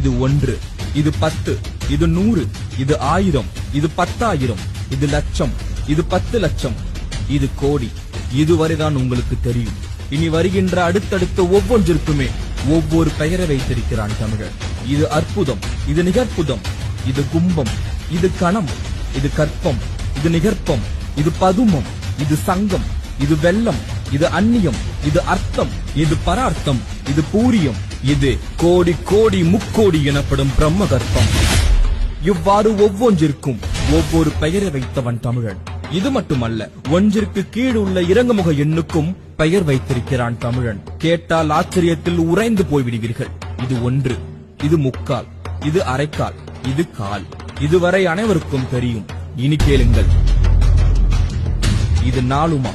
இது 1, இது 10, இது 100, இது 1000, இது 10,000, இது லட்சம், இது 10 லட்சம், இது கோடி. இதுவரைதான் உங்களுக்கு தெரியும். இனி வருகின்ற அடுத்தடுத்த ஒவ்வொன்றிற்குமே ஒவ்வொரு பெயரை வைத்திருக்கிறான் தமிழன். இது அற்புதம், இது நிகற்புதம், இது கும்பம், இது கணம், இது கற்பம், இது நிகற்பம், இது பதுமம், இது சங்கம், இது வெள்ளம், இது அந்நியம், இது அர்த்தம், இது பரார்த்தம், இது பூரியம், இது கோடி கோடி முக்கோடி எனப்படும் பிரம்ம கற்பம். இவ்வாறு ஒவ்வொன்றிற்கும் ஒவ்வொரு பெயரை வைத்தவன் தமிழன். இது மட்டுமல்ல, ஒன்றிற்கு கீழ் உள்ள இறங்குமுக எண்ணுக்கும் பெயர் வைத்திருக்கிறான் தமிழன். கேட்டால் ஆச்சரியத்தில் உறைந்து போய்விடுவீர்கள். இது 1, இது முக்கால், இது அரைக்கால், இது கால். இதுவரை அனைவருக்கும் தெரியும். இனி கேளுங்கள். இது 4மா,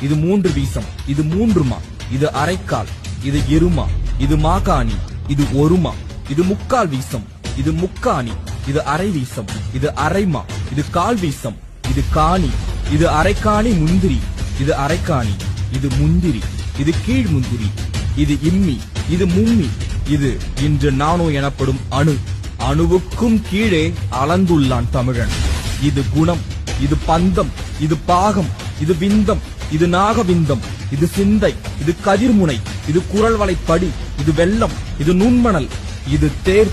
இது 3 வீசம், இது 3மா, இது அரைக்கால், இது இருமா, இது மாகாணி, இது 1மா, இது முக்கால் வீசம், இது முக்காணி, இது அரை வீசம், இது அரைமா, இது கால் வீசம், இது காணி, இது அரைக்காணி முந்திரி, இது அரைக்காணி, இது முந்திரி, இது கீழ் முந்திரி, இது இம்மி, இது மும்மி, இது இன்று நானோ எனப்படும் அணு. அணுவுக்கும் கீழே அளந்துள்ளான் தமிழன். இது குணம், இது பந்தம், இது பாகம், இது விந்தம், இது நாகவிந்தம், இது சிந்தை, இது கதிர்முனை, இது குரல் வளைப்படி, இது வெள்ளம், இது நுண்மணல், இது தேர்.